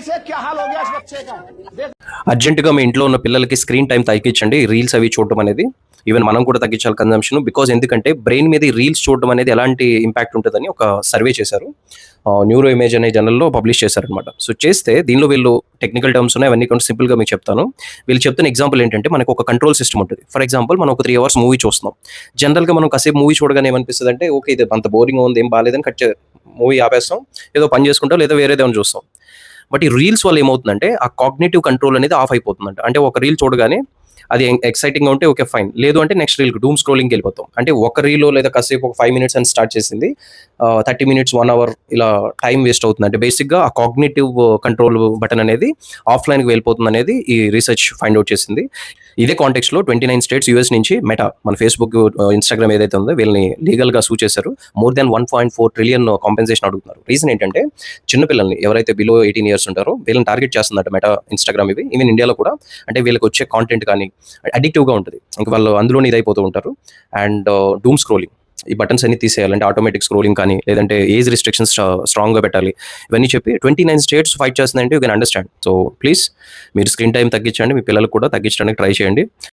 से क्या हाल हो गया इस बच्चे का देख। అర్జెంటుగా మీ ఇంట్లో ఉన్న పిల్లలకి స్క్రీన్ టైం తగ్గించండి. రీల్స్ అవి చూడడం అనేది ఈవెన్ మనం కూడా తగ్గించాలి కన్జంప్షన్. బికాజ్ ఎందుకంటే బ్రెయిన్ మీద ఈ రీల్స్ చూడడం అనేది ఎలాంటి ఇంపాక్ట్ ఉంటుందని ఒక సర్వే చేశారు. న్యూరో ఇమేజ్ అనే జర్నల్లో పబ్లిష్ చేశారనమాట. సో చేస్తే దీనిలో వీళ్ళు టెక్నికల్ టర్మ్స్ ఉన్నాయి, అవన్నీ కొంచెం సింపుల్గా మీకు చెప్తాను. వీళ్ళు చెప్తున్న ఎగ్జాంపుల్ ఏంటంటే మనకు ఒక కంట్రోల్ సిస్టమ్ ఉంటుంది. ఫర్ ఎగ్జాంపుల్ మనం ఒక 3 అవర్స్ మూవీ చూస్తున్నాం. జనరల్గా మనం కాసేపు మూవీ చూడగానే ఏమనిపిస్తుంది అంటే ఓకే ఇది అంత బోరింగ్ ఉంది, ఏం బాగాలేదని మూవీ ఆపేస్తాం, ఏదో పని చేసుకుంటాం, లేదా వేరేదేమైనా చూస్తాం. బట్ ఈ రీల్స్ వల్ల ఏమవుతుందంటే ఆ కాగ్నిటివ్ కంట్రోల్ అనేది ఆఫ్ అయిపోతుందంట. అంటే ఒక రీల్ చూడగానే అది ఎక్సైటింగ్గా ఉంటే ఓకే ఫైన్, లేదు అంటే నెక్స్ట్ రీల్కి డూమ్ స్క్రోలింగ్కి వెళ్ళిపోతాం. అంటే ఒక రీలో లేదా కాసేపు ఒక 5 మినిట్స్ అని స్టార్ట్ చేసింది 30 మినిట్స్ 1 అవర్ ఇలా టైం వేస్ట్ అవుతుంది. అంటే బేసిక్గా ఆ కాగ్నిటివ్ కంట్రోల్ బటన్ అనేది ఆఫ్లైన్కి వెళ్ళిపోతుంది అనేది ఈ రీసెర్చ్ ఫైండ్ అవుట్ చేసింది. ఇదే కాంటెక్స్లో 29 స్టేట్స్ యూఎస్ నుంచి మెటా మన ఫేస్బుక్ ఇన్స్టాగ్రామ్ ఏదైతే ఉందో వీళ్ళని లీగల్గా సూ చేశారు. మోర్ దాన్ 1.4 ట్రిలియన్ కాంపెన్సేషన్ అడుగుతున్నారు. రీజన్ ఏంటంటే చిన్నపిల్లల్ని ఎవరైతే బిలో 18 ఇయర్స్ ఉంటారో వీళ్ళని టార్గెట్ చేస్తుందట మెటా ఇన్స్టాగ్రామ్. ఇవి ఈవెన్ ఇండియాలో కూడా అంటే వీళ్ళకి వచ్చే కాంటెంట్ కానీ అడిక్టివ్గా ఉంటుంది, ఇంకా వాళ్ళు అందులోనే ఇదైపోతూ ఉంటారు. అండ్ డూమ్ స్క్రోలింగ్, ఈ బటన్స్ అన్ని తీసేయాలంటే ఆటోమేటిక్ స్క్రోలింగ్ కానీ లేదంటే ఏజ్ రిస్ట్రిక్షన్స్ స్ట్రాంగ్గా పెట్టాలి, ఇవన్నీ చెప్పి 29 స్టేట్స్ ఫైట్ చేస్తుందంటే you can understand. So please మీరు స్క్రీన్ టైం తగ్గించండి, మీ పిల్లలకు కూడా తగ్గించడానికి ట్రై చేయండి.